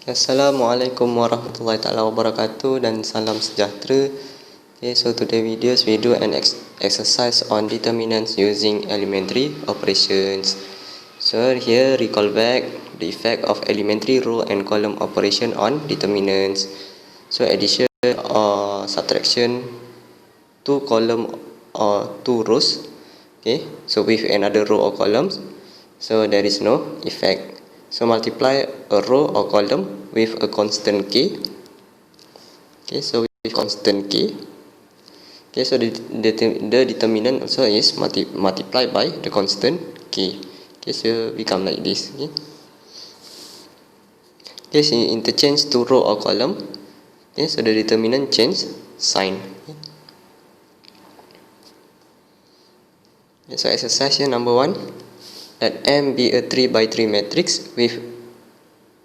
Assalamualaikum warahmatullahi taala wabarakatuh dan salam sejahtera. Okay, so today we do an exercise on determinants using elementary operations. So here recall back the effect of elementary row and column operation on determinants. So addition or subtraction, two column or two rows. Okay, so with another row or columns, so there is no effect. So multiply a row or column with a constant k. Okay, so with constant k. Okay, so the determinant also is multiplied by the constant k. Okay, so become like this. Okay, so interchange to row or column. Okay, so the determinant change sign. Okay, so exercise here number 1. Let M be a 3 by 3 matrix with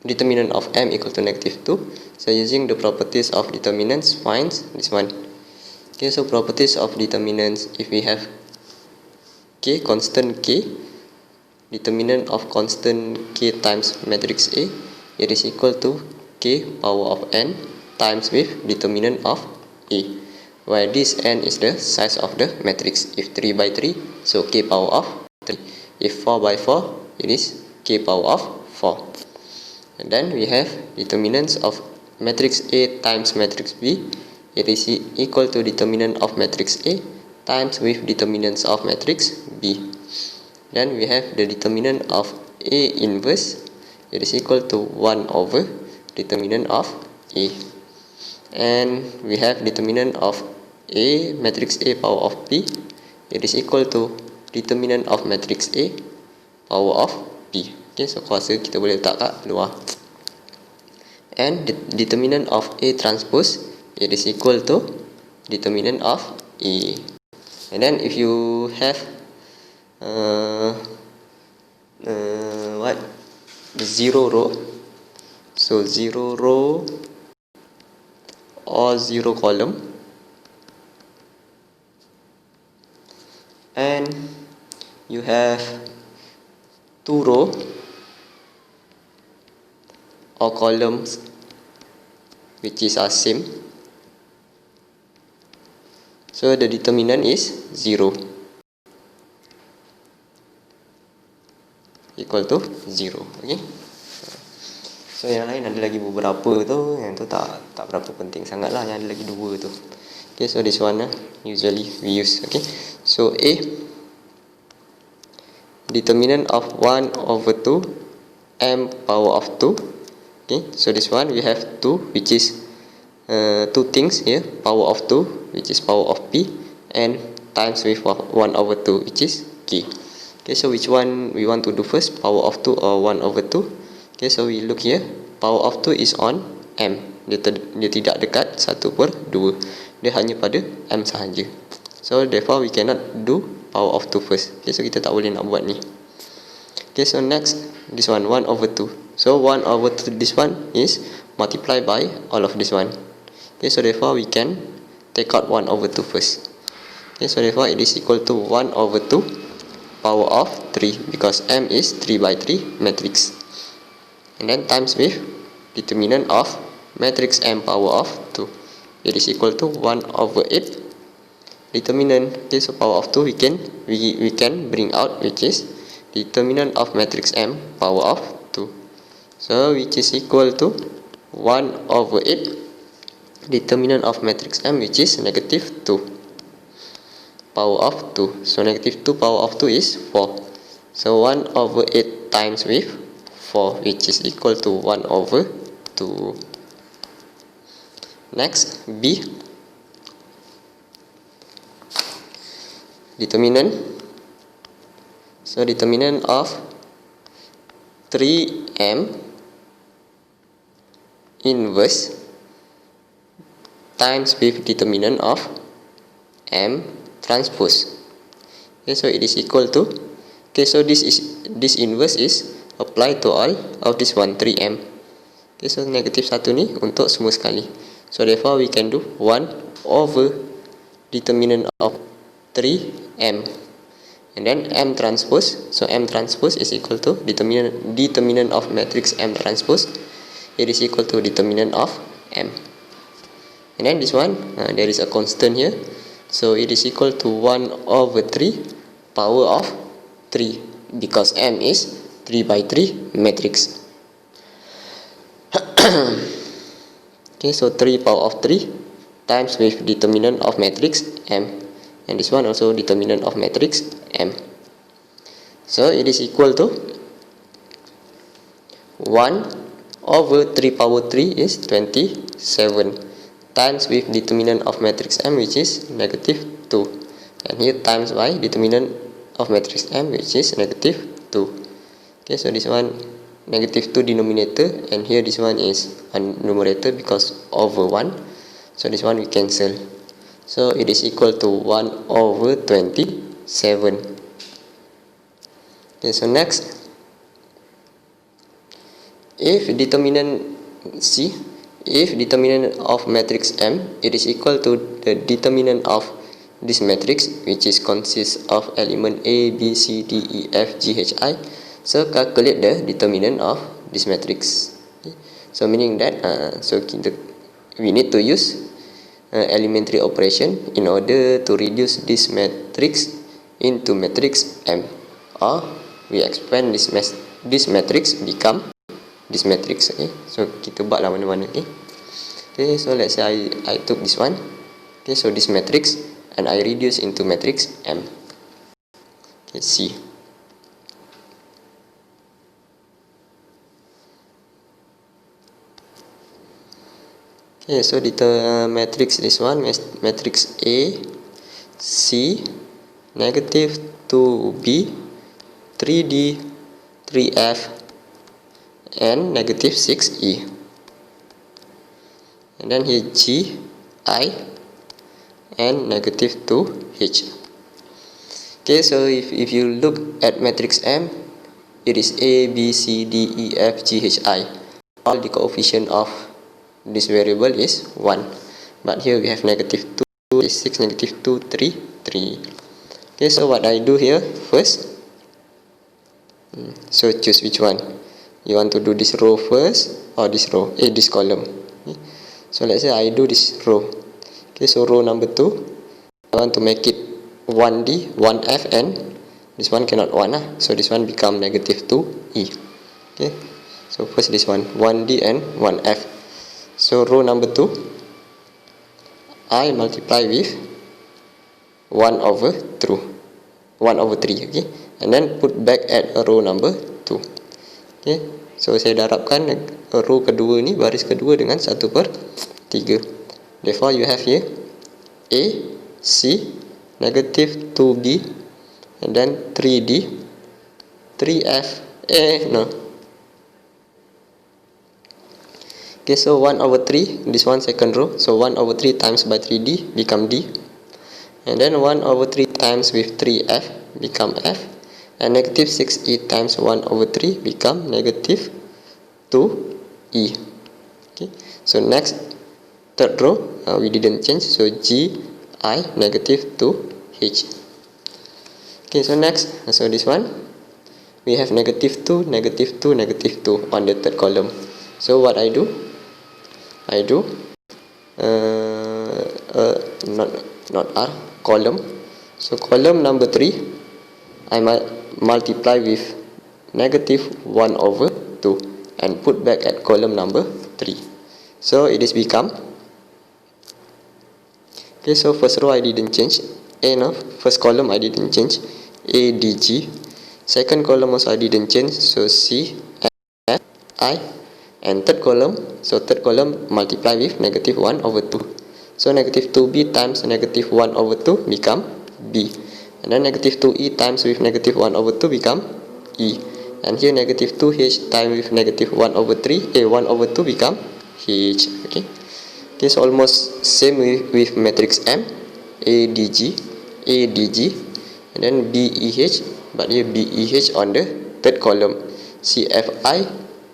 determinant of M equal to -2. So using the properties of determinants, find this one. Okay, so properties of determinants, if we have k, constant k, determinant of constant k times matrix A, it is equal to k power of n times with determinant of A, where this n is the size of the matrix. If 3 by 3, so k power of 3. If 4 by 4, it is k power of 4. And then we have determinants of matrix A times matrix B. It is equal to determinant of matrix A times with determinants of matrix B. Then we have the determinant of A inverse. It is equal to 1 over determinant of A. And we have determinant of A, matrix A power of P. It is equal to determinant of matrix A power of P. Okay, so kuasa kita boleh letak kat luar. And the determinant of A transpose, it is equal to determinant of A. And then if you have zero row, so zero row or zero column, and you have two row or columns which is same, so the determinant is 0, equal to 0. Okay, so yang lain ada lagi beberapa tu, yang tu tak berapa penting sangat lah, yang ada lagi dua tu. Okay, so this one usually we use. Okay, so A, determinant of 1 over 2 m power of 2. Okay, so this one we have 2, which is two things here, power of 2, which is power of P, and times with 1 over 2, which is K. Okay, so which one we want to do first, power of 2 or 1 over 2? Okay, so we look here, power of 2 is on M, dia tidak dekat 1/2, dia hanya pada M sahaja. So therefore we cannot do power of 2 first. Okay, so kita tak boleh nak buat ni. Okay, so next, this one, 1 over 2. So 1 over 2, this one is multiplied by all of this one. Okay, so therefore we can take out 1 over 2 first. Okay, so therefore it is equal to 1 over 2 power of 3, because M is 3 by 3 matrix. And then times with determinant of matrix M power of 2. It is equal to 1 over 8 determinant. Okay, so power of 2 we can bring out, which is determinant of matrix M power of 2. So which is equal to 1 over 8 determinant of matrix M, which is -2 power of 2. So -2 power of 2 is 4. So 1 over 8 times with 4, which is equal to 1 over 2. Next, B, determinant. So determinant of 3m inverse times with determinant of M transpose. Okay, so it is equal to, okay, so this inverse is apply to all of this one, 3m. Okay, so -1 ni untuk semua sekali. So therefore we can do 1 over determinant of 3m, and then M transpose. So M transpose is equal to determinant of matrix M transpose. it is equal to determinant of m. And then this one, there is a constant here, so it is equal to 1 over 3 power of 3, because m is 3 by 3 matrix. Okay, so 3 power of 3 times with determinant of matrix m, and this one also determinant of matrix m. So it is equal to 1 over 3 power 3 is 27 times with determinant of matrix m, which is negative 2, and here times by determinant of matrix m, which is negative 2. Okay, so this one negative 2 denominator, and here this one is a numerator because over 1, so this one we cancel, so it is equal to 1 over 27. Okay, so next, if determinant of matrix M, it is equal to the determinant of this matrix, which is consists of element A, B, C, D, E, F, G, H, I. So calculate the determinant of this matrix. Okay. So meaning that we need to use elementary operation in order to reduce this matrix into matrix M, or we expand this matrix become this matrix. Okay, so kita buat lah mana-mana. Okay, so let's say I took this one. Okay, so this matrix, and I reduce into matrix M. Okay, C. Okay, so the matrix, this one, matrix A, C, negative 2B, 3D, 3F, and negative 6E. And then here G, I, and negative 2H. Okay, so if you look at matrix M, it is A, B, C, D, E, F, G, H, I. All the coefficient of this variable is 1. But here we have negative 2, 6, negative 2, 3, 3. Okay, so what I do here first, so choose which one. You want to do this row first or this row? This column. Okay. So let's say I do this row. Okay, so row number 2, I want to make it 1D, 1F, and this one cannot 1. So this one become negative 2E. Okay, so first this one, 1D and 1F. So row number 2, I multiply with 1 over 3, okay, and then put back at row number 2. Okay, so saya darabkan row kedua ni, baris kedua dengan 1/3. Therefore you have here A, C, negative 2B, and then 3D, 3F, Okay, so 1 over 3, this one second row, so 1 over 3 times by 3D become D, and then 1 over 3 times with 3F become F, and negative 6E times 1 over 3 become negative 2E. Okay, so next, third row, we didn't change, so G, I, negative 2H. Okay, so next, so this one, we have negative 2, negative 2, negative 2 on the third column. So what I do not R, column. So column number 3, I multiply with negative 1 over 2 and put back at column number 3. So it is become, okay, so first row I didn't change, first column I didn't change, A, D, G. Second column also I didn't change, so C, F, I. And third column, so third column multiply with negative 1 over 2. So negative 2B times negative 1 over 2 become B. And then negative 2E times with negative 1 over 2 become E. And here negative 2H times with negative 1 over 3, 1 over 2 become H. Okay, so almost same with matrix M, A, D, G, and then B, E, H. But here B, E, H on the third column. C, F, I.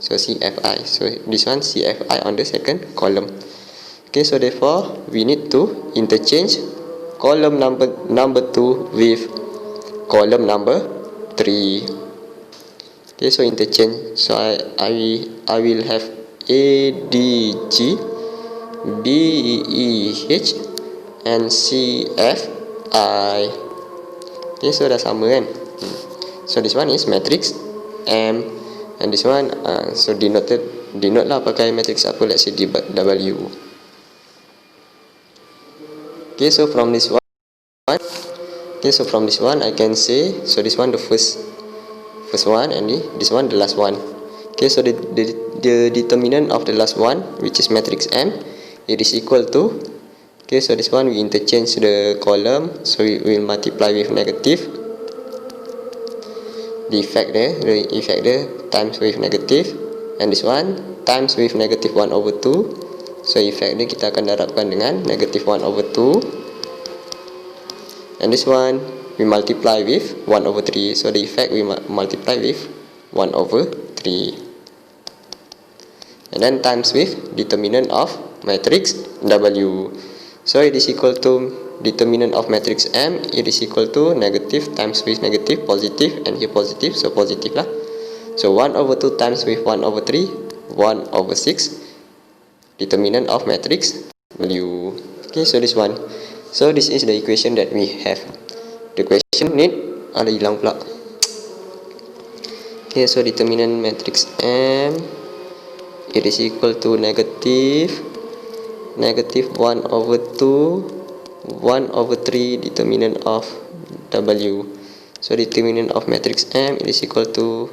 So CFI, so this one CFI on the second column. Okay, so therefore we need to interchange column number 2 with column number 3. Okay, so interchange. So I will have ADG, BEH, and CFI. Okay, so dah sama kan. So this one is matrix M, and this one so denote lah pakai matrix apa, let's say W. Okay, so from this one I can say, so this one the first one, and this one the last one. Okay, so the determinant of the last one, which is matrix M, it is equal to, okay, so this one we interchange the column, so we will multiply with negative, the effect there times with negative, and this one times with negative 1 over 2, so effect dia kita akan darabkan dengan negative 1 over 2, and this one we multiply with 1 over 3, so the effect we multiply with 1 over 3, and then times with determinant of matrix W. So it is equal to determinant of matrix M, it is equal to negative times with negative, positive, and here positive, so positive lah. So 1 over 2 times with 1 over 3, 1 over 6, determinant of matrix W. Okay, so this one. So this is the equation that we have. The question need ada hilang pula. Okay, so determinant matrix M, it is equal to negative 1 over 2, 1 over 3, determinant of W. So determinant of matrix M, it is equal to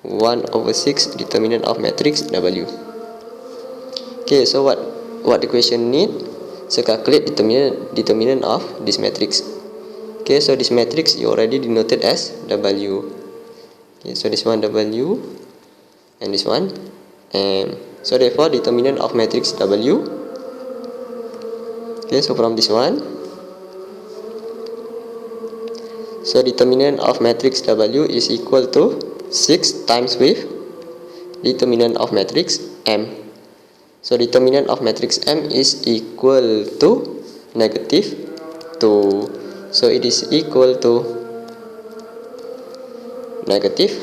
1 over 6, determinant of matrix W. Okay, so what the question need? So calculate determinant of this matrix. Okay, so this matrix you already denoted as W. Okay, so this one W, and this one M. So therefore determinant of matrix W. Okay, so from this one, so determinant of matrix W is equal to 6 times with determinant of matrix M. So determinant of matrix M is equal to negative 2. So it is equal to negative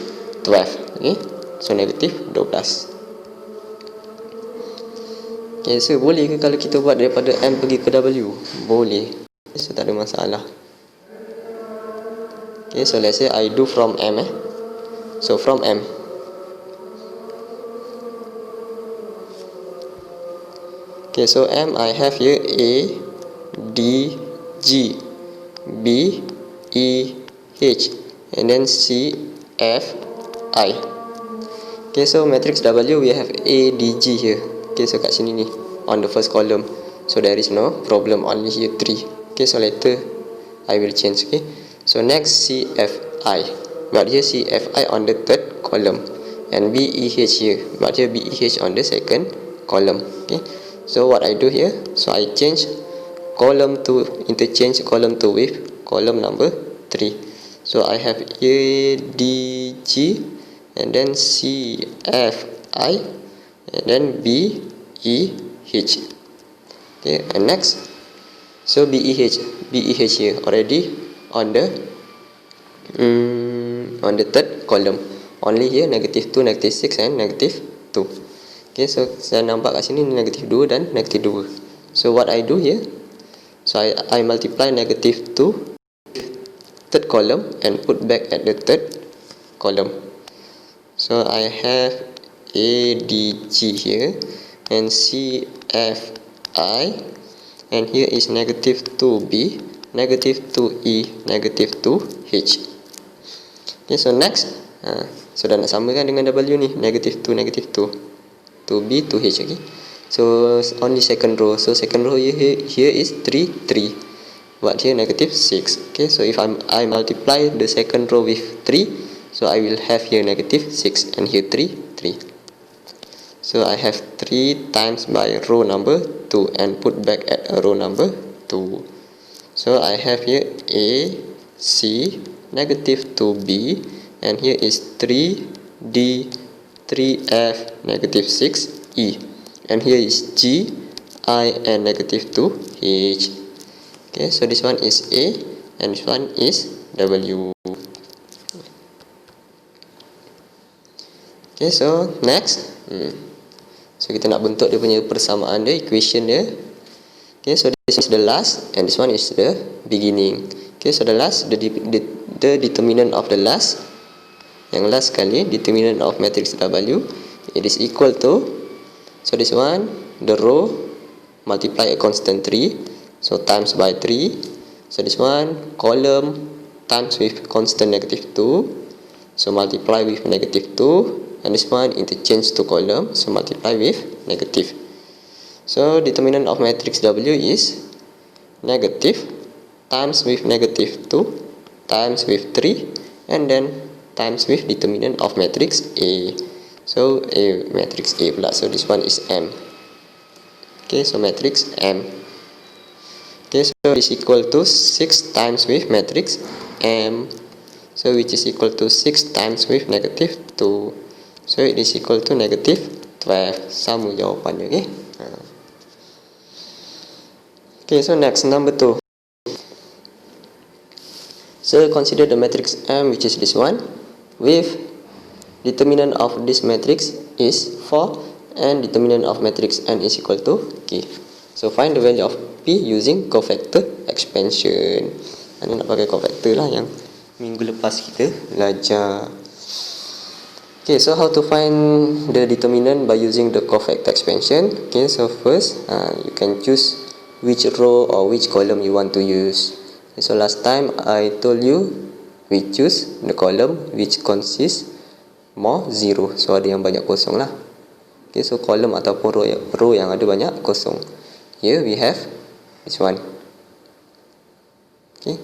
12. Okay, so negative 12. Okay, so boleh ke kalau kita buat daripada M pergi ke W? Boleh. So tak ada masalah. Okay, so let's say I do from M. So from M. Okay, so M I have here A, D, G, B, E, H, and then C, F, I. Okay, so matrix W we have A, D, G here. Okay, so kat sini ni on the first column, so there is no problem, only here 3. Okay, so later I will change. Okay, so next CFI, but here CFI on the third column, and BEH here, but here BEH on the second column. Okay, so what I do here, so I change column 2, interchange column 2 with column number 3. So I have ADG, and then CFI, and then BEH. Okay, and next, so BEH here already on the third column, only here negative 2, negative 6, and negative 2. Okay, so saya nampak kat sini negative 2 dan negative 2. So what I do here, so I multiply negative 2 third column and put back at the third column. So I have ADG here and CFI, and here is negative 2B, negative 2E, negative 2H. Okay, so next, so dah nak samakan dengan W ni, negative 2, negative 2, 2B, 2H. Okay, so only second row, so second row here is 3, 3, but here negative 6. Okay, so if I multiply the second row with 3, so I will have here negative 6, and here 3, 3. So I have 3 times by row number 2 and put back at row number 2. So I have here A, C, negative 2B, and here is 3D, 3F, negative 6E, and here is G, I, and negative 2H. Okay, so this one is A, and this one is W. Okay, so next, So kita nak bentuk dia punya persamaan dia, equation dia. Okay, so this is the last and this one is the beginning. Okay, so the last, the determinant of the last, yang last sekali, determinant of matrix W, it is equal to, so this one, the row multiply a constant 3, so times by 3. So this one, column times with constant negative 2, so multiply with negative 2, and this one interchange to column, so multiply with negative. So determinant of matrix W is negative times with negative 2 times with 3 and then times with determinant of matrix A. So A, matrix A pula. So this one is M. Okay, so matrix M. Okay, so this is equal to 6 times with matrix M. So which is equal to 6 times with negative 2. So it is equal to negative 12. Sama jawapannya, okay? Okay, so next, number 2. So consider the matrix M, which is this one, with determinant of this matrix is 4 and determinant of matrix N is equal to K. So find the value of P using cofactor expansion. Ini nak pakai cofactor lah yang minggu lepas kita belajar. Okay, so how to find the determinant by using the cofactor expansion? Okay, so first you can choose which row or which column you want to use. Okay, so last time I told you we choose the column which consists more 0. So ada yang banyak kosong lah. Okay, so column ataupun row yang ada banyak kosong. Here we have this one. Okay,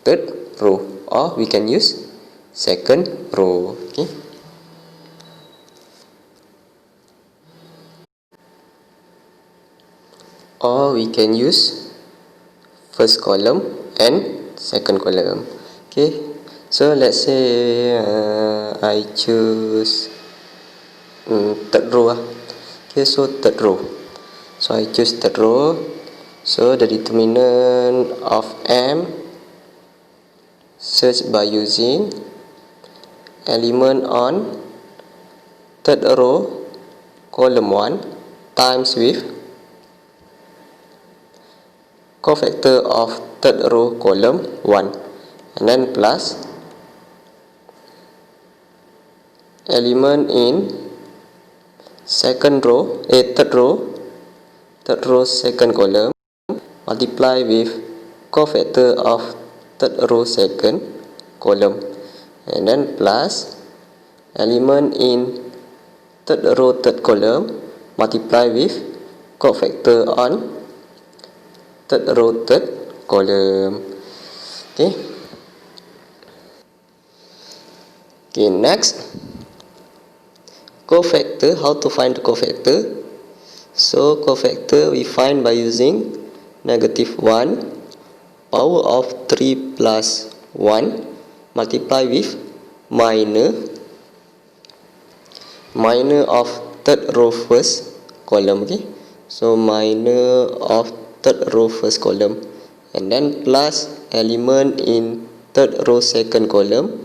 third row, or we can use second row. Okay. Or we can use first column and second column. Okay, so let's say I choose third row. Okay, so third row. So I choose third row. So the determinant of M, search by using element on third row column 1 times with cofactor of third row column 1 and then plus element in second row, third row second column multiply with cofactor of third row second column and then plus element in third row third column multiply with cofactor on third row third column. Okay. Okay, next, cofactor. How to find the cofactor? So cofactor we find by using negative 1 power of 3 plus 1 multiply with minor of third row first column. Okay, so minor of third row first column and then plus element in third row second column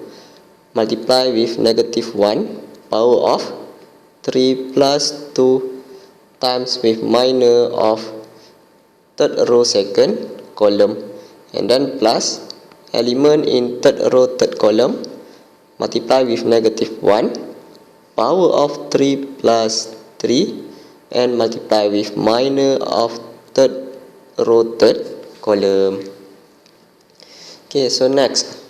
multiply with negative 1 power of 3 plus 2 times with minor of third row second column and then plus element in third row third column multiply with negative 1 power of 3 plus 3 and multiply with minor of third row third column. Okay, so next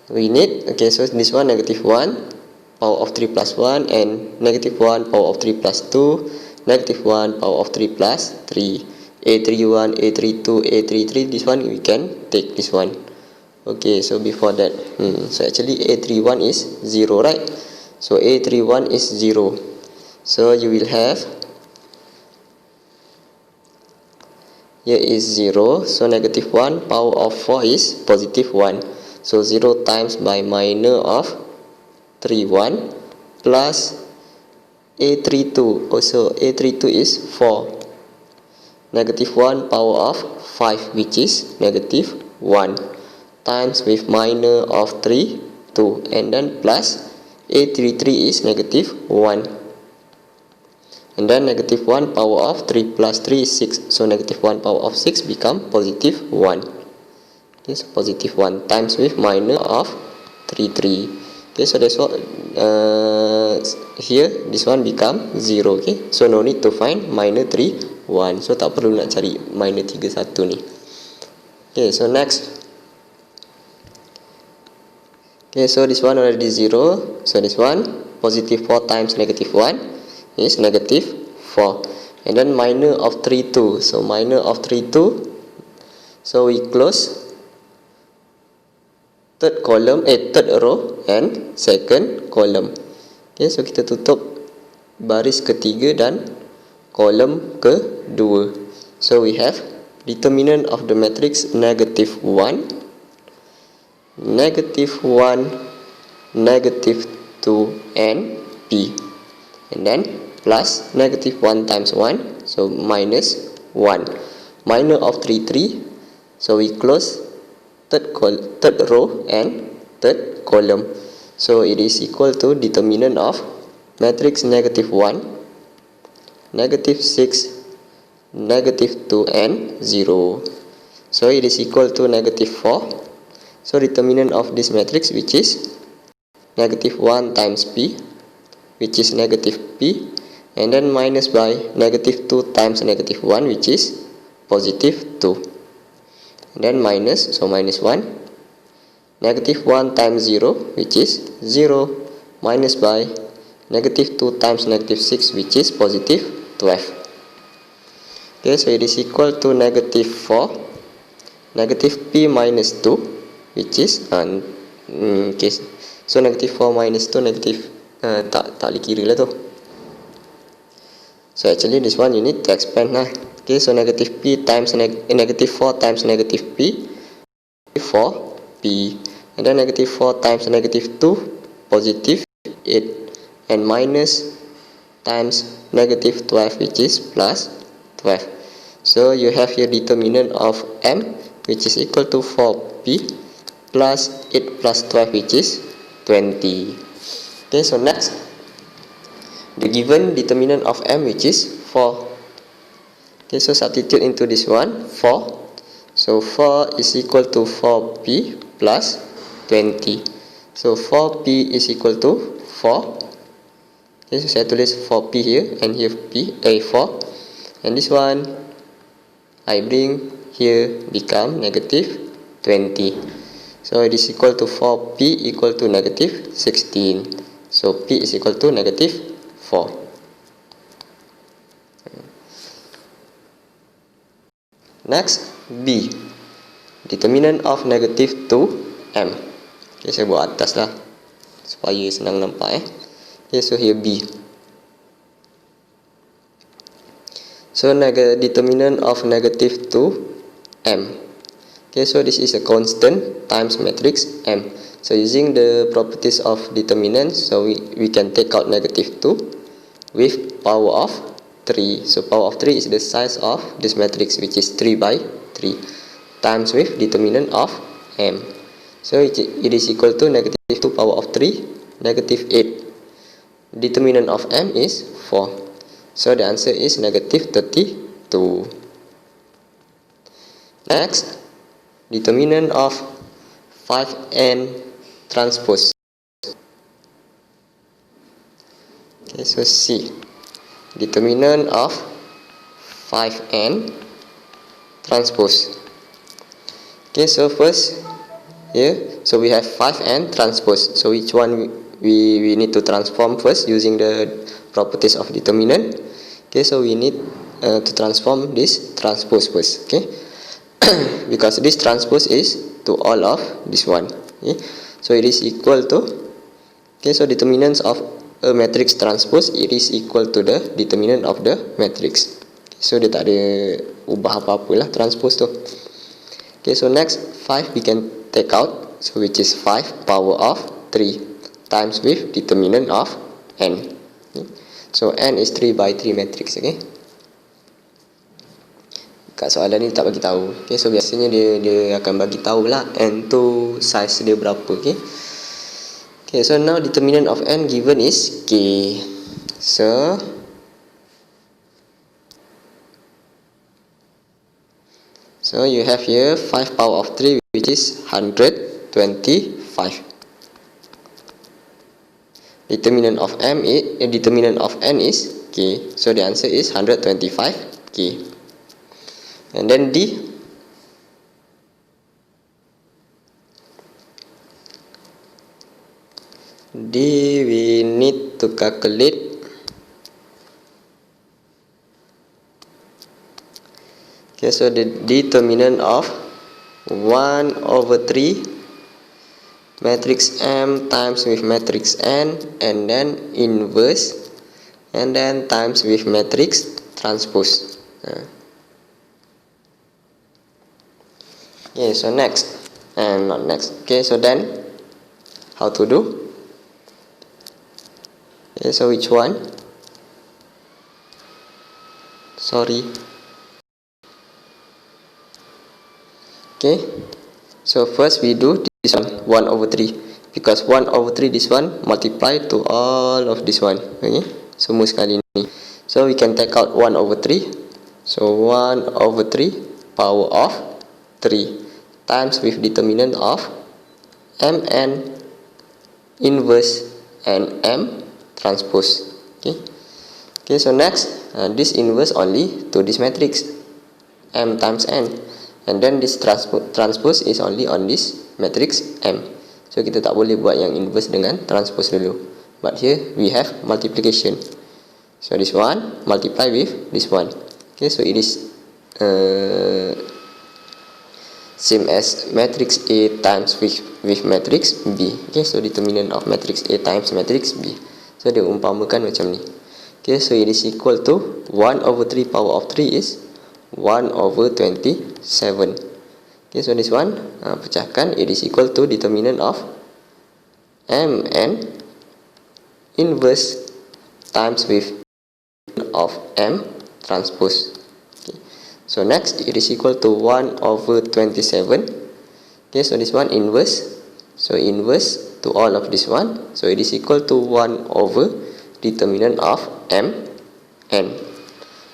we need, okay, so this one negative 1 power of 3 plus 1 and negative 1 power of 3 plus 2 negative 1 power of 3 plus 3 A31 A32 A33. This one we can take this one. Okay, so before that so actually A31 is 0, right? So A31 is 0, so you will have here is 0, so negative 1 power of 4 is positive 1, so 0 times by minor of 31 plus A32, also A32 is 4, negative 1 power of 5 which is negative 1 times with minor of 3 2 and then plus A33 is negative 1. And then negative 1 power of 3 plus 3 is 6. So negative 1 power of 6 become positive 1. Okay, so positive 1 times with minus of 33. Okay, so that's what here this one become 0. Okay, so no need to find minus 3 1. So tak perlu nak cari minus 31 ni. Okay, so next. Okay, so this one already 0. So this one positive 4 times negative 1 is negative 4. And then minor of 3 2. So minor of 3 2. So we close third column, third row and second column. Okay, so kita tutup baris ketiga dan kolom kedua. So we have determinant of the matrix negative 1, negative 1, negative 2 and P. And then plus negative 1 times 1, so minus 1. Minor of 3 3. So we close third row and third column. So it is equal to determinant of matrix negative 1, negative 6, negative 2 and 0. So it is equal to negative 4. So determinant of this matrix, which is negative 1 times P, which is negative P, and then minus by negative 2 times negative 1, which is positive 2. And then minus, so minus 1. Negative 1 times 0, which is 0, minus by negative 2 times negative 6, which is positive 12. Okay, so it is equal to negative 4, negative P minus 2, which is okay, so negative 4 minus 2 negative tak boleh kira lah tu. So actually this one you need to expand lah. Okay, so negative P times negative 4 times negative P, 4P, and then negative 4 times negative 2, positive 8, and minus times negative 12, which is plus 12. So you have here determinant of M, which is equal to 4P plus 8 plus 12, which is 20. Okay, so next, the given determinant of M, which is 4. Okay, so substitute into this one, 4. So 4 is equal to 4P plus 20. So 4P is equal to 4. Okay, so saya tulis 4P here and here P, 4. And this one, I bring here become negative 20. So it is equal to 4P equal to negative 16. So P is equal to negative 4. Next, B, determinant of negative 2M. Okay, saya buat atas lah supaya senang nampak. Okay, so here B. So determinant of negative 2M. Okay, so this is a constant times matrix M. So using the properties of determinant, so we can take out negative 2 with power of 3. So power of 3 is the size of this matrix, which is 3 by 3, times with determinant of M. So it is equal to negative 2 power of 3, negative 8. Determinant of M is 4. So the answer is negative 32. Next, determinant of 5n transpose. Okay, so C, determinant of 5n transpose. Okay, so first here, so we have 5n transpose. So which one we need to transform first using the properties of determinant. Okay, so we need to transform this transpose first. Okay, because this transpose is to all of this one. Okay, so it is equal to, okay, so determinants of a matrix transpose, it is equal to the determinant of the matrix. Okay, so dia tak ada ubah apa-apa lah transpose tu. Okay, so next 5 we can take out, so which is 5 power of 3 times with determinant of n. Okay, so n is 3 by 3 matrix. Okay, kat soalan ni tak bagi tahu. Okay, so biasanya dia akan bagi tahu lah n tu size dia berapa. Okay, Okay, so now determinant of n given is k. So you have here 5 power of 3, which is 125. Determinant of n is k. So the answer is 125k. And then D. We need to calculate. Okay, so the determinant of 1/3 matrix M times with matrix N, and then inverse, and then times with matrix transpose. Okay, so next, and not next. Okay, so then how to do? Okay, so which one? Sorry. Okay, so first we do this one 1/3, because 1/3 this one multiply to all of this one. Okay, semua sekali ni. So we can take out 1/3. So 1/3 power of 3 times with determinant of Mn inverse and M transpose. Okay, so next, this inverse only to this matrix M times N, and then this transpose is only on this matrix M. So kita tak boleh buat yang inverse dengan transpose dulu, but here we have multiplication. So this one multiply with this one. Okay, so it is same as matrix A times with matrix B. Okay, so determinant of matrix A times matrix B. So dia umpamakan macam ni. Okay, so it is equal to 1/3 power of 3 is 1/27. Okay, so this one pecahkan, it is equal to determinant of Mn inverse times with of M transpose. Okay, so next it is equal to 1/27. Okay, so this one inverse, so inverse to all of this one, so it is equal to 1/, determinant of M N,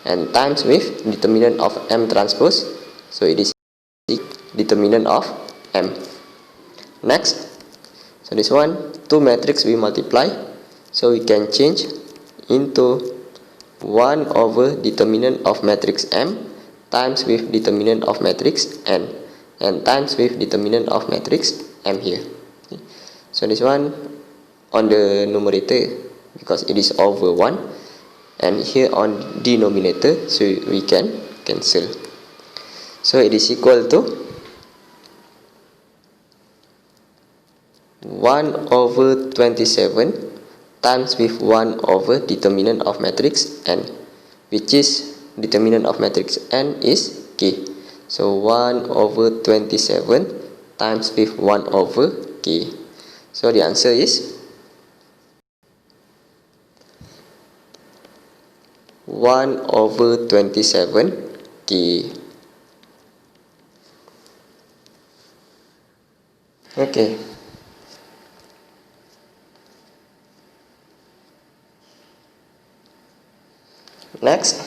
and times with determinant of M transpose, so it is determinant of M. Next, so this one, two matrix we multiply, so we can change into 1/ determinant of matrix M times with determinant of matrix N, and times with determinant of matrix M here. Okay, so this one on the numerator, because it is over 1, and here on denominator, so we can cancel. So it is equal to 1/27 times with 1/ determinant of matrix N, which is determinant of matrix N is K. So 1/27 times with 1/K. So the answer is 1/27K. Okay. Next.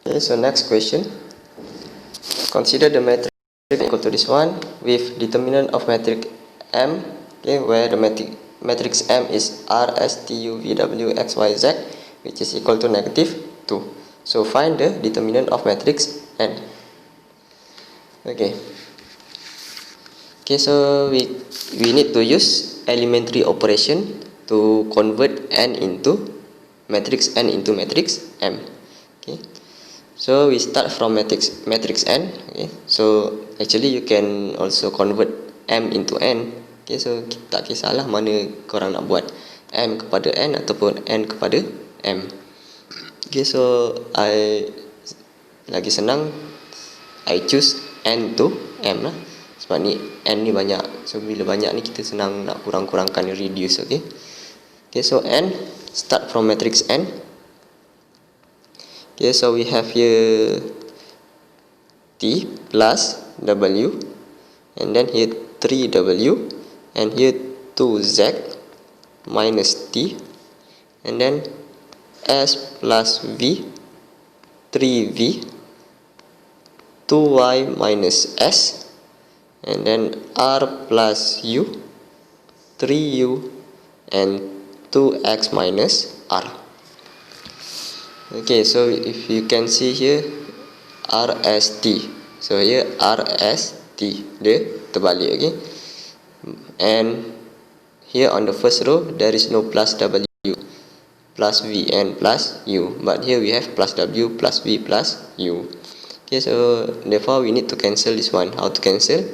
Okay, so next question. Consider the matrix equal to this one with determinant of matrix M, okay, where the matrix M is R, S, T, U, V, W, X, Y, Z, which is equal to -2. So find the determinant of matrix N. Okay, so we need to use elementary operation to convert N into matrix N into matrix M. Okay, so we start from matrix N. Okay, so actually you can also convert M into N. Okay, so tak kisahlah mana korang nak buat, M kepada N ataupun N kepada M. Okay, so lagi senang I choose N to M lah, sebab ni N ni banyak, so bila banyak ni kita senang nak kurang-kurangkan, reduce. Okay, so N, start from matrix N. Okay, so we have here T plus W, and then here 3W and here 2z minus t, and then s plus v, 3v, 2y minus s, and then r plus u, 3u, and 2x minus r. Okay, so if you can see here RST, so here RST dia terbalik. Okay, and here on the first row there is no plus w plus v and plus u, but here we have plus w plus v plus u. Okay, so therefore we need to cancel this one. How to cancel?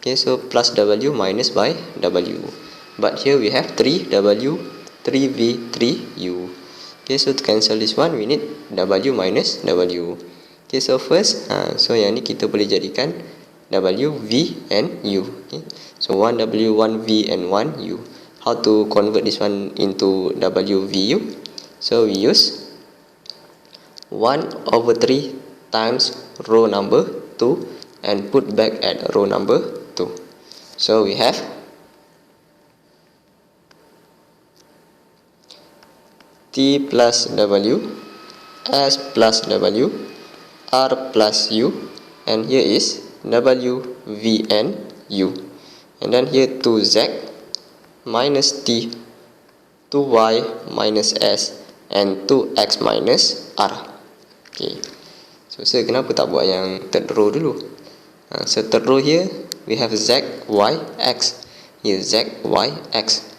Okay, so plus w minus by w, but here we have 3w, 3v, 3u. Okay, so to cancel this one we need w minus w. Okay, so first so yang ni kita boleh jadikan w, v and u. Okay, so 1w, 1v and 1u. How to convert this one into w, v, u? So we use 1/3 times row number 2 and put back at row number 2. So we have t plus w, s plus w, r plus u, and here is w, v and u, and then here 2z minus t, 2y minus s, and 2x minus r. Okay, so saya kenapa tak buat yang third row dulu? So third row here we have z, y, x. Here z, y, x.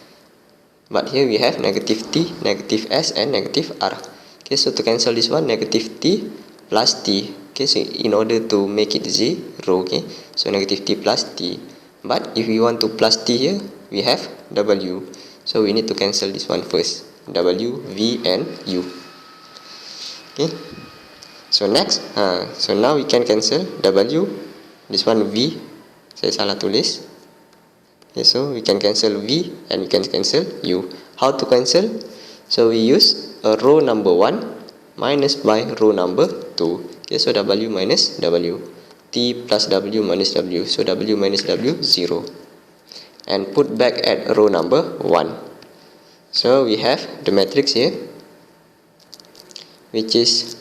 But here we have negative t, negative s, and negative r. Okay, so to cancel this one, negative t plus t. Okay, so in order to make it 0, okay, so negative t plus t. But if we want to plus t here, we have w. So we need to cancel this one first. W, v, and u. Okay, so next, so now we can cancel w. This one v, saya salah tulis. Okay, so we can cancel v and we can cancel u. How to cancel? So we use a row number 1 minus by row number 2. Okay, so w minus w, t plus w minus w, so w minus w 0, and put back at row number 1. So we have the matrix here, which is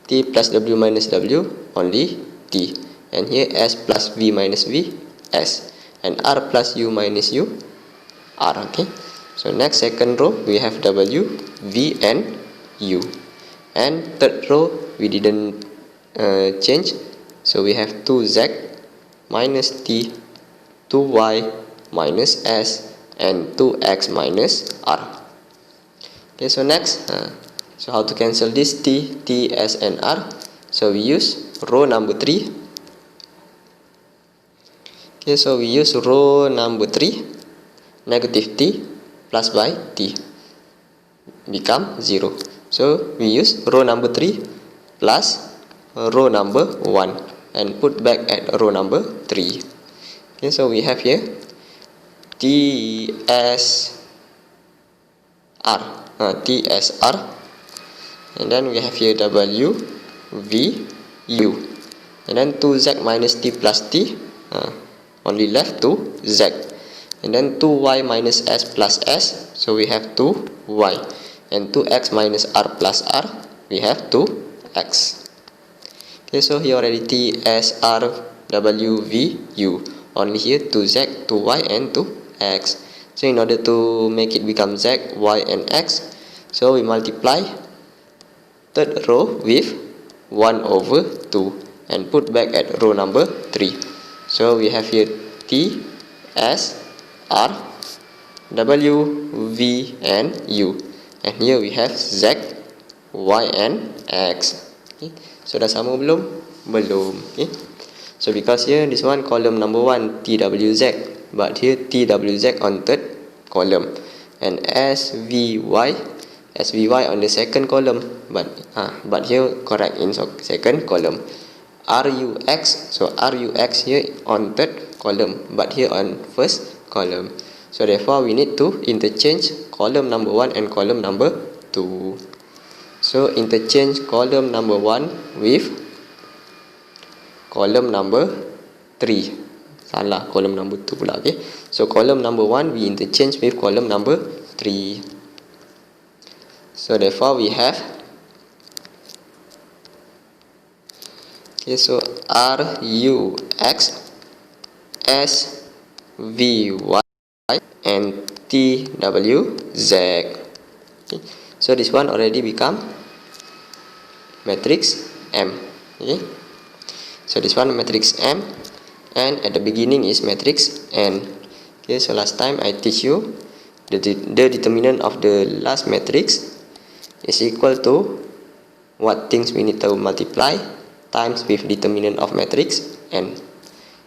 t plus w minus w, only t, and here s plus v minus v, s, and r plus u minus u, r. Okay, so next second row we have w, v, and u, and third row we didn't change, so we have 2z minus t, 2y minus s, and 2x minus r. Okay, so next, so how to cancel this t, s, and r? So we use row number 3. Okay, so we use row number 3, negative t plus by t become 0. So we use row number 3 plus row number 1 and put back at row number 3. Okay, so we have here TSR, and then we have here W, V, U, and then 2z minus t plus t, only left to z, and then 2y minus s plus s, so we have 2y, and 2x minus r plus r, we have 2x. Okay, so here already t, s, r, w, v, u, only here 2z, 2y, and 2x. So in order to make it become z, y, and x, so we multiply third row with 1/2 and put back at row number 3. So we have here t, s, r, w, v, and u, and here we have z, y, and x. Okay, so dah sama belum? Belum. Okay, so because here this one column number 1 twz, but here twz on third column, and svy on the second column, but here correct in second column. Rux, so Rux here on third column, but here on first column. So therefore we need to interchange column number 1 and column number 2. So interchange column number 1 with column number 3. salah, column number 2 pula. Okay, so column number 1 we interchange with column number 3. So therefore we have, okay, so R U X S V Y and T W Z. Okay, so this one already become matrix M. Okay, so this one matrix M, and at the beginning is matrix N. Okay, so last time I teach you the determinant of the last matrix is equal to what things we need to multiply times with determinant of matrix N.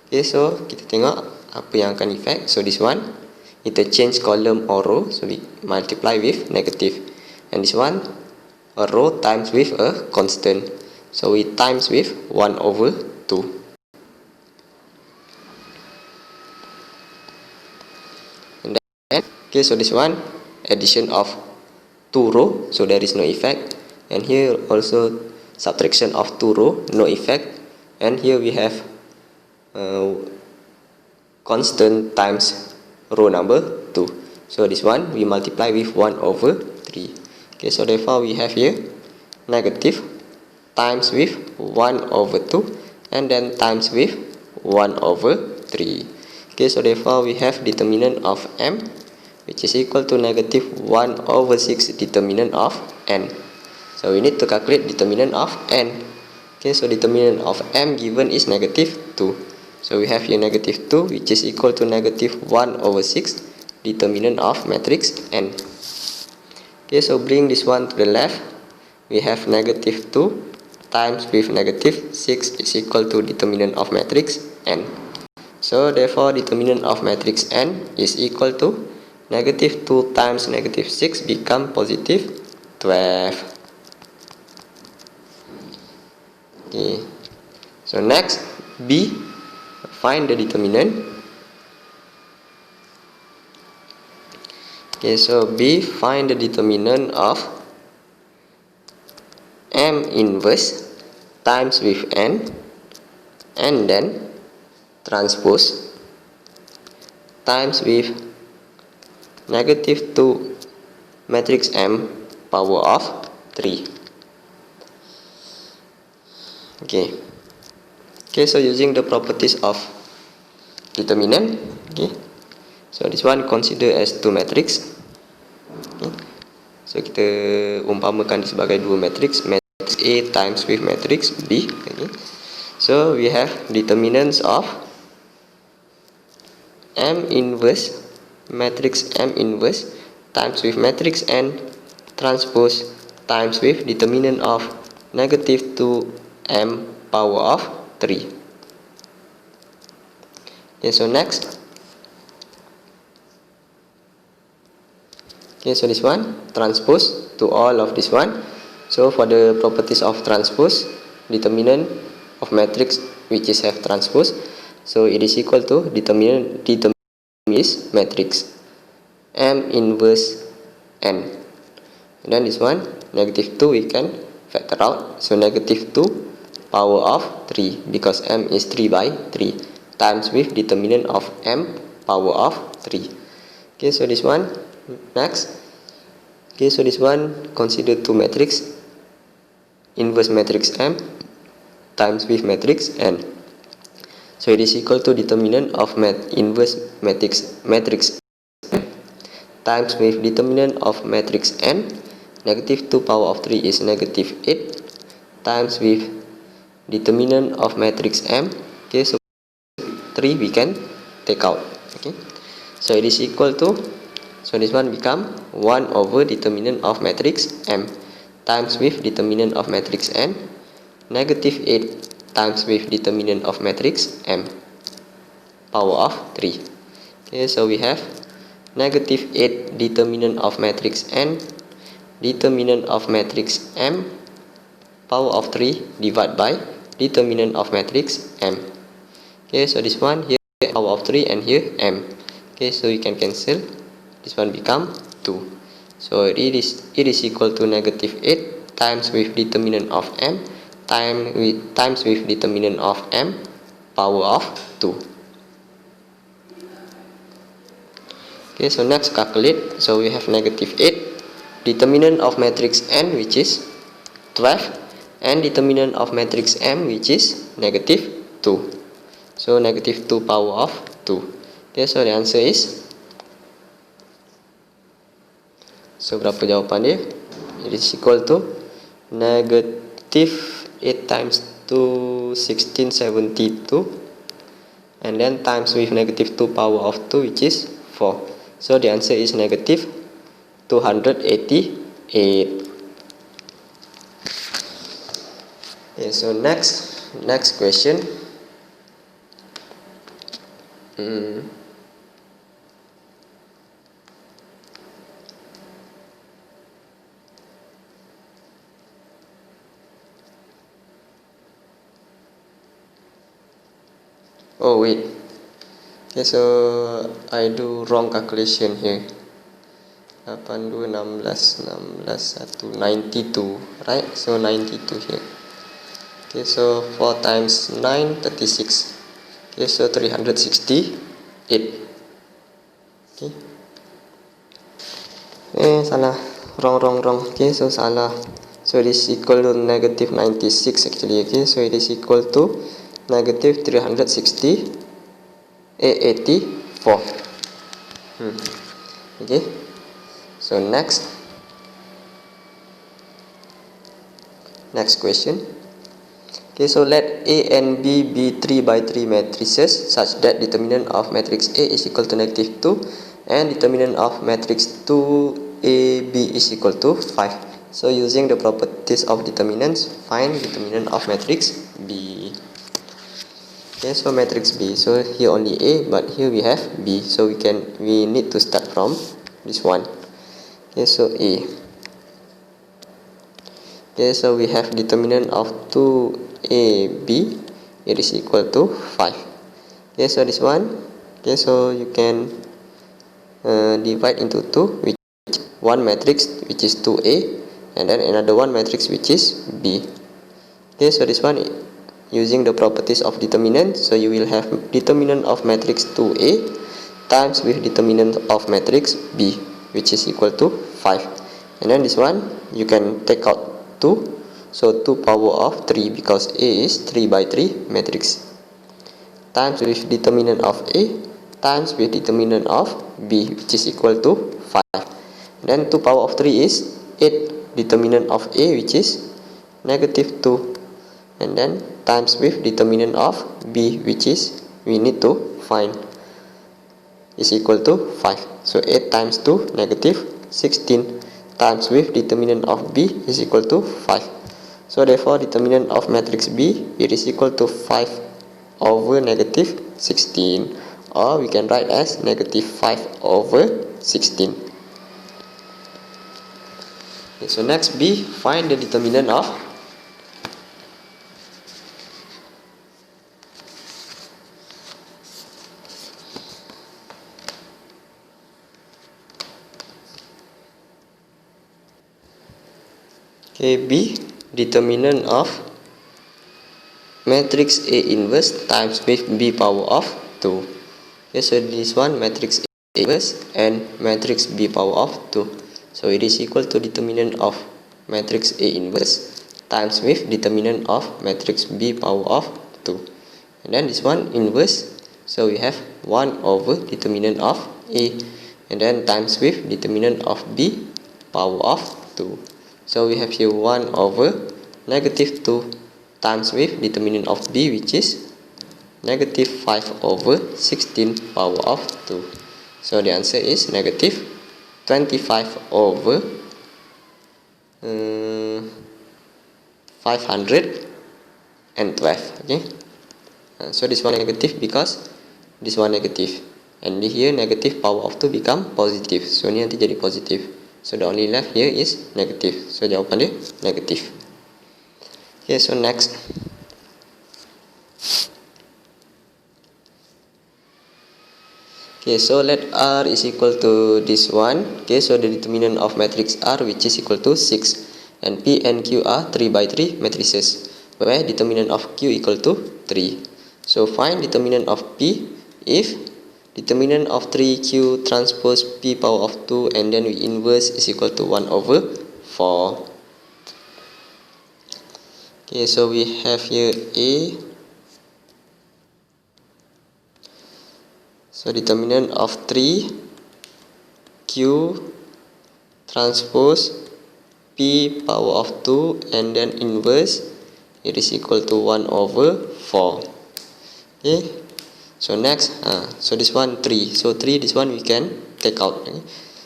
Okay, so kita tengok apa yang akan effect. So this one interchange column or row, so we multiply with negative, and this one a row times with a constant, so we times with 1 over 2. And then, okay, so this one addition of 2 row, so there is no effect, and here also subtraction of 2 row, no effect, and here we have constant times row number 2, so this one we multiply with 1 over 3. Okay, so therefore we have here negative times with 1 over 2 and then times with 1 over 3. Okay, so therefore we have determinant of M which is equal to negative 1 over 6 determinant of N. So we need to calculate determinant of N. Okay, so determinant of M given is negative 2. So we have here negative 2 which is equal to negative 1 over 6 determinant of matrix N. Okay, so bring this one to the left. We have negative 2 times with negative 6 is equal to determinant of matrix N. So therefore determinant of matrix N is equal to negative 2 times negative 6 become positive 12. Okay, so next B, find the determinant. Okay, so B, find the determinant of M inverse times with N and then transpose times with negative 2 matrix M power of 3. Okay, so using the properties of determinant, okay, so this one consider as 2 matrix. Okay, so kita umpamakan sebagai 2 matrix, matrix A times with matrix B. Okay, so we have determinants of M inverse, matrix M inverse times with matrix N transpose times with determinant of negative 2M power of 3. Okay, so next, okay, so this one transpose to all of this one. So for the properties of transpose, determinant of matrix which is have transpose, so it is equal to determinant is matrix M inverse N, and then this one negative 2 we can factor out, so negative 2 power of 3 because M is 3 by 3 times with determinant of M power of 3. Okay, so this one next. Okay, so this one consider 2 matrix, inverse matrix M times with matrix N, so it is equal to determinant of inverse matrix M times with determinant of matrix N, negative 2 power of 3 is negative 8 times with determinant of matrix M. Okay, so 3 we can take out. Okay, so it is equal to, so this one become 1 over determinant of matrix M times with determinant of matrix N, negative 8 times with determinant of matrix M power of 3. Okay, so we have negative 8 determinant of matrix N, determinant of matrix M power of 3 divided by determinant of matrix M. Okay, so this one here power of 3 and here M. Okay, so you can cancel, this one become 2. So it is equal to negative 8 times with determinant of M times with determinant of M power of 2. Okay, so next calculate. So we have negative 8, determinant of matrix n which is 12, and determinant of matrix m which is negative 2. So negative 2 power of 2. Okay, so the answer is, so berapa jawapan dia? It is equal to negative 8 times 2, 1672, and then times with negative 2 power of 2 which is 4. So the answer is negative 288. Okay, so next question. Oh wait, okay, so I do wrong calculation here. 8, 2, 16, 16, 1, 92, right? So 92 here. Okay, so 4 times 9, 36. Okay, so 368. Okay. Salah. Wrong. Okay, so salah. So it is equal to negative 96 actually. Okay, so it is equal to negative 360, 84. Okay, so next question. Okay, so let A and B be 3 by 3 matrices such that determinant of matrix A is equal to negative 2 and determinant of matrix 2AB is equal to 5. So using the properties of determinants, find determinant of matrix B. Okay, so matrix B. So here only A, but here we have B. So we need to start from this one. Okay, so A. Okay, so we have determinant of 2AB. It is equal to 5. Okay, so this one. Okay, so you can divide into 2, which one matrix which is 2A, and then another one matrix which is B. Okay, so this one using the properties of determinant, so you will have determinant of matrix 2A times with determinant of matrix B, which is equal to 5. And then this one you can take out 2, so 2 power of 3 because A is 3 by 3 matrix, times with determinant of A times with determinant of B, which is equal to 5. And then 2 power of 3 is 8, determinant of A which is negative 2, and then times with determinant of B, which is we need to find, is equal to 5. So 8 times 2, negative 16, times with determinant of B is equal to 5. So therefore determinant of matrix B, it is equal to 5 over negative 16, or we can write as negative 5 over 16. Okay, so next B, find the determinant of B, determinant of matrix A inverse times with B power of 2. Okay, so this one matrix A inverse and matrix B power of 2. So it is equal to determinant of matrix A inverse times with determinant of matrix B power of 2. And then this one inverse, so we have 1 over determinant of A, and then times with determinant of B power of 2. So we have here 1 over negative 2 times with determinant of B, which is negative 5 over 16 power of 2. So the answer is negative 25 over 512. Okay, so this one negative because this one negative, and here negative power of 2 become positive, so ini nanti jadi positif. So the only left here is negative, so jawaban dia negatif. Okay, so next. Okay, so let R is equal to this one. Okay, so the determinant of matrix R, which is equal to 6, and P and Q are 3 by 3 matrices, where determinant of Q equal to 3. So find determinant of P if determinant of 3Q transpose P power of 2 and then we inverse is equal to 1 over 4. Okay, so we have here A. So determinant of 3Q transpose P power of 2 and then inverse, it is equal to 1 over 4. Okay, so next, so this one 3. So 3, this one we can take out. Okay?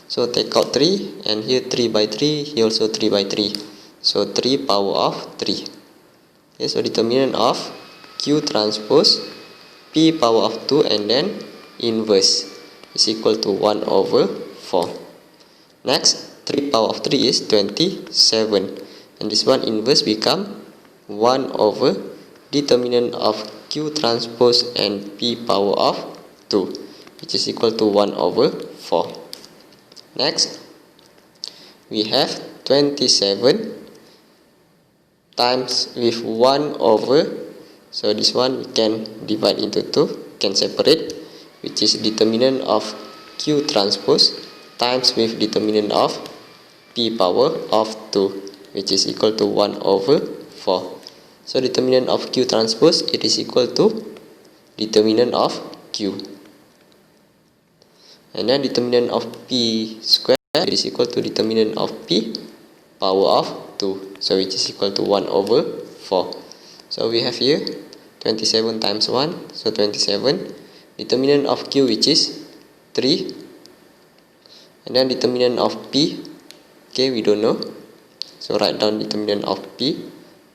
So take out 3, and here 3 by 3, here also 3 by 3. So 3 power of 3. Okay, so determinant of Q transpose P power of 2 and then inverse is equal to 1 over 4. Next, 3 power of 3 is 27. And this one inverse become 1 over determinant of Q transpose and P power of 2, which is equal to 1 over 4. Next, we have 27 times with 1 over, so this one we can divide into 2, can separate, which is determinant of Q transpose times with determinant of P power of 2, which is equal to 1 over 4. So determinant of Q transpose, it is equal to determinant of Q. And then determinant of P square, it is equal to determinant of P power of 2. So which is equal to 1 over 4. So we have here 27 times 1, so 27. Determinant of Q, which is 3. And then determinant of P, okay, we don't know. So write down determinant of P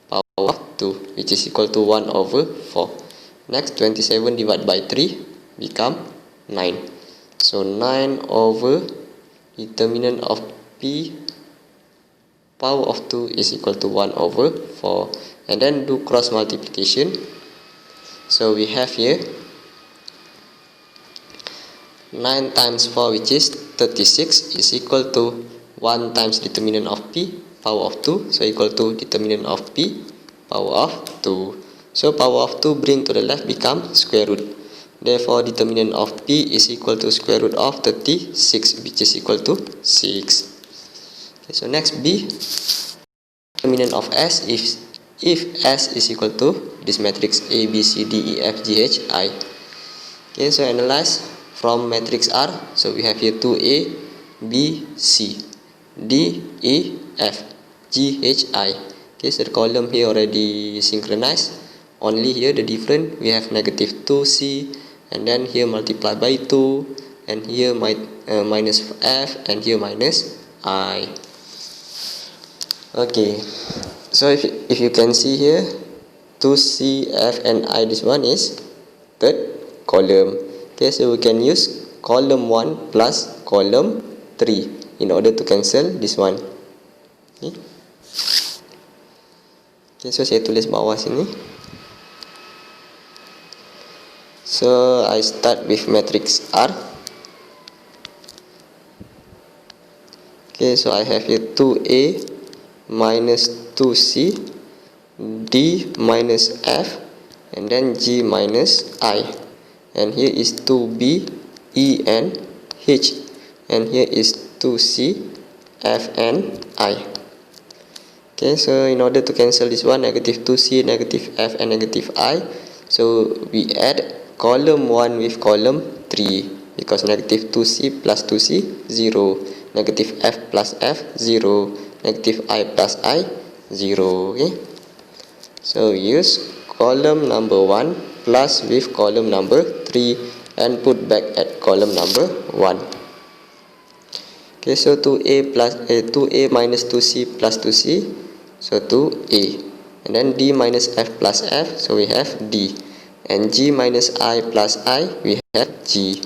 power of 2, which is equal to 1 over 4. Next, 27 divided by 3 become 9. So 9 over determinant of P power of 2 is equal to 1 over 4. And then do cross multiplication. So we have here 9 times 4, which is 36, is equal to 1 times determinant of P power of 2, so equal to determinant of P power of 2. So power of 2 bring to the left become square root. Therefore determinant of P is equal to square root of 36, which is equal to 6. Okay, so next B, determinant of S if S is equal to this matrix A, B, C, D, E, F, G, H, I. Okay, so analyze from matrix R. So we have here 2A, B, C, D, E, F, G, H, I. Okay, so the column here already synchronized. Only here the different, we have negative 2C, and then here multiply by 2, and here minus F, and here minus I. Okay, so if you can see here 2C, F, and I, this one is third column. Okay, so we can use column 1 plus column 3 in order to cancel this one. Okay, so saya tulis bawah sini. So I start with matrix R. Okay, so I have here 2A minus 2C, D minus F, and then G minus I. And here is 2B, E, and H. And here is 2C, F, and I. Okay, so in order to cancel this one, negative 2C, negative F, and negative I, so we add column 1 with column 3, because negative 2C plus 2C, 0, negative F plus F, 0, negative I plus I, 0. Okay, so use column number 1 plus with column number 3 and put back at column number 1. Okay, so 2A minus 2C plus 2C, so 2A, and then D minus F plus F, so we have D, and G minus I plus I, we have G,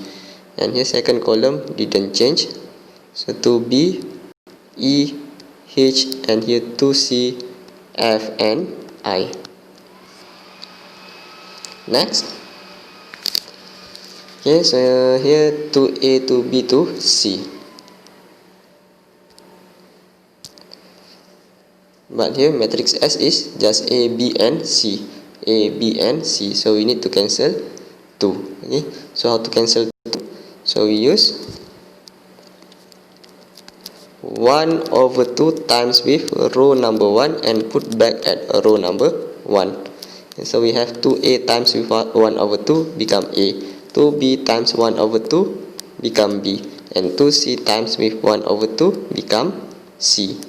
and here second column didn't change, so 2B, E, H, and here 2C, F, and I. Next, okay, so here 2A, 2B, 2C. But here matrix S is just A, B, and C. A, B, and C. So we need to cancel 2. Okay, so how to cancel 2? So we use 1/2 times with row number 1 and put back at row number 1. And so we have 2a times with 1/2 become a, 2b times 1/2 become b, and 2c times with 1/2 become c.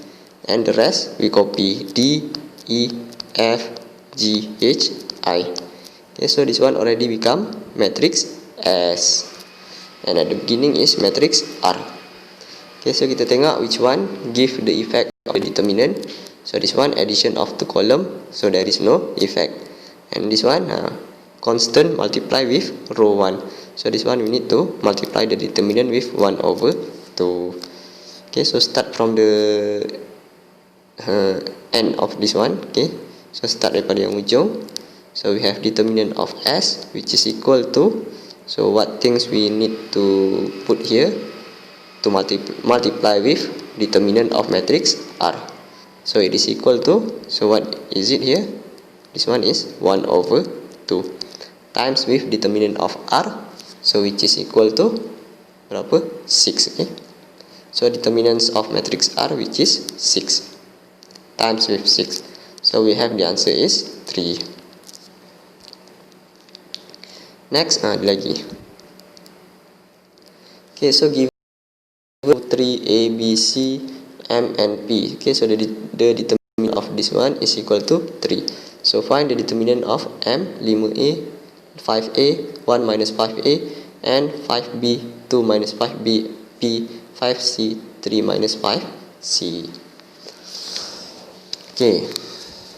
And the rest we copy d, e, f, g, h, I. Okay, so this one already become matrix S, and at the beginning is matrix R. Okay, so kita tengok which one give the effect of the determinant. So this one addition of two column, so there is no effect. And this one constant multiply with row 1. So this one we need to multiply the determinant with 1/2. Okay, so start from the end of this one. Okay, so start daripada yang ujung. So we have determinant of S which is equal to, so what things we need to put here to multiply with determinant of matrix R. So it is equal to, so what is it here? This one is 1/2 times with determinant of R, so which is equal to berapa? 6. Okay, so determinants of matrix R which is 6 times with 6, so we have the answer is 3. Next lagi. Okay, so give 3 A, B, C, M, and P. Okay, so the determinant of this one is equal to 3. So find the determinant of M, 5A, 5A, 1 minus 5A, and 5B, 2 minus 5B, P, 5C, 3 minus 5C. Okay,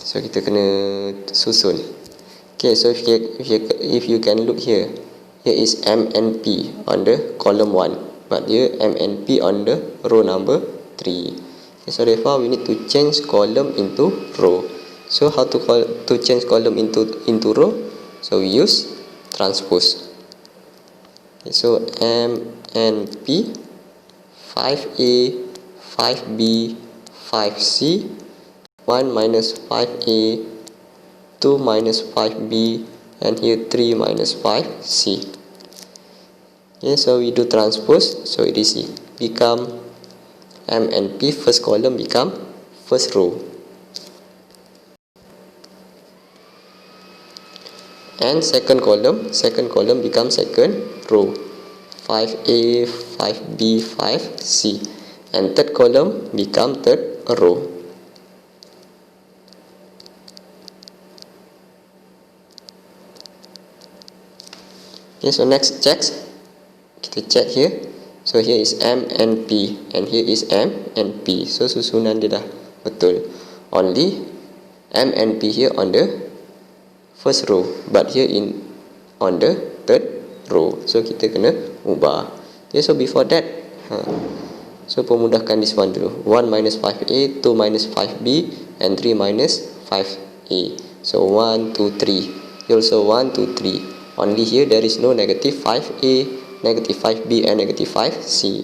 so kita kena susun. Okay, so if you can look here is M and P on the column 1. But here M and P on the row number 3. Okay, so therefore we need to change column into row. So how to change column into row? So we use transpose. Okay, so M and P, 5A, 5B, 5C, 1 minus 5A, 2 minus 5B, and here 3 minus 5C. Okay, so we do transpose, so it is become M and P, first column become first row, and second column becomes second row, 5A, 5B, 5C, and third column become third row. Okay, so next kita check here. So here is M and P, and here is M and P. So susunan dia dah betul. Only M and P here on the first row, but here on the third row. So kita kena ubah. Okay, so before that, so pemudahkan this one dulu. 1 minus 5A, 2 minus 5B, and 3 minus 5A. So 1, 2, 3. Here also 1, 2, 3. Only here there is no negative 5A, negative 5B, and negative 5C.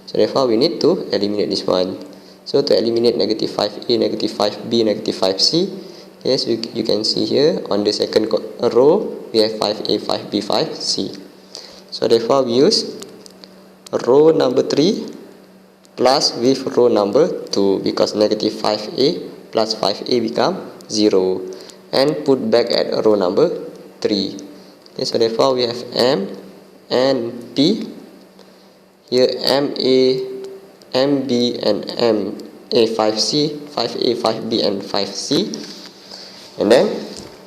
So therefore we need to eliminate this one. So to eliminate negative 5A, negative 5B, negative 5C, yes, you can see here on the second row we have 5A, 5B, 5C. So therefore we use row number 3 plus with row number 2, because negative 5A plus 5A become 0, and put back at row number 3. Okay, so therefore we have M and P. Here MA, MB, and MA, 5C, 5A, 5B, and 5C. And then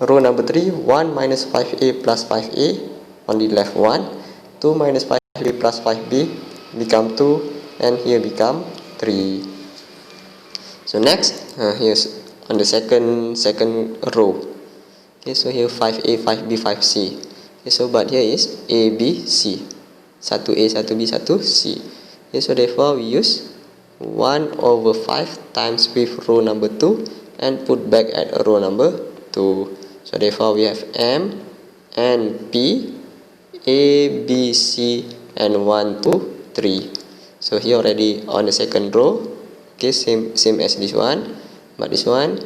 row number 3, 1 minus 5A plus 5A, only left 1. 2 minus 5A plus 5B become 2, and here become 3. So next, here's on the second row. Okay, so here 5A, 5B, 5C. Okay, so but here is A, B, C. 1A, 1B, 1C. Okay, so therefore we use 1/5 times with row number 2 and put back at row number 2. So therefore we have M and P, A, B, C, and 1, 2, 3. So here already on the second row. Okay, same as this one, but this one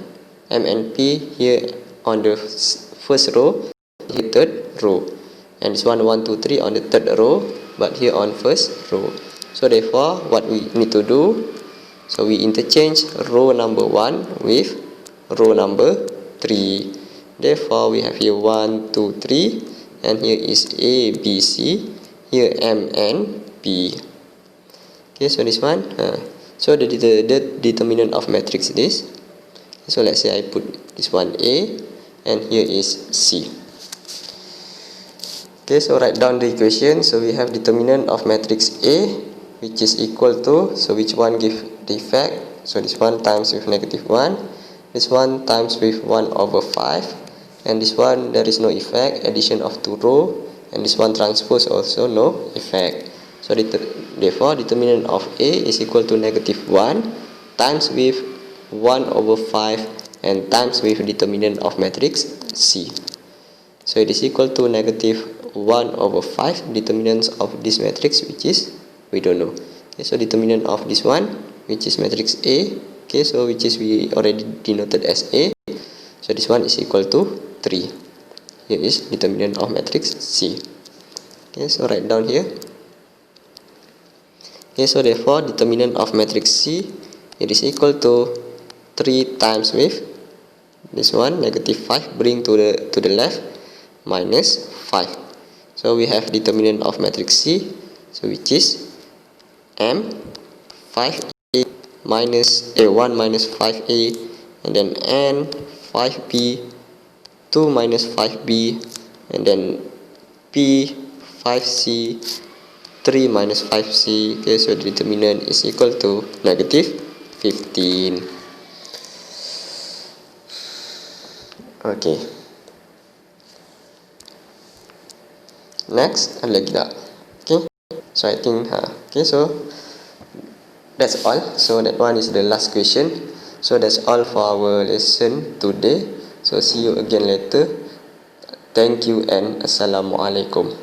M and P here on the first row, here third row, and this one 1, 2, 3 on the third row, but here on first row. So therefore what we need to do, so we interchange row number 1 with row number 3. Therefore we have here 1 2 3, and here is A B C, here M N P. Okay, so this one, so the determinant of matrix is this. So let's say I put this one A, and here is C. Okay, so write down the equation. So we have determinant of matrix A, which is equal to, so which one give the effect? So this one times with -1, this one times with 1/5, and this one there is no effect, addition of 2 row, and this one transpose also no effect. So therefore determinant of A is equal to -1 times with 1/5 and times with determinant of matrix C. So it is equal to -1/5 determinants of this matrix, which is we don't know. Okay, so determinant of this one, which is matrix A, okay, so which is we already denoted as A, so this one is equal to 3. Here is determinant of matrix C. Okay, so write down here. Okay, so therefore determinant of matrix C, it is equal to 3 times with this one -5, bring to the left, -5. So we have determinant of matrix C, so which is M 5A minus A1 minus 5A, and then N 5B 2 minus 5B, and then P 5C 3 minus 5C. Okay, so the determinant is equal to -15. Okay, next ada lagi tak? Okay, so I think okay, so that's all. So that one is the last question. So that's all for our lesson today. So see you again later. Thank you and Assalamualaikum.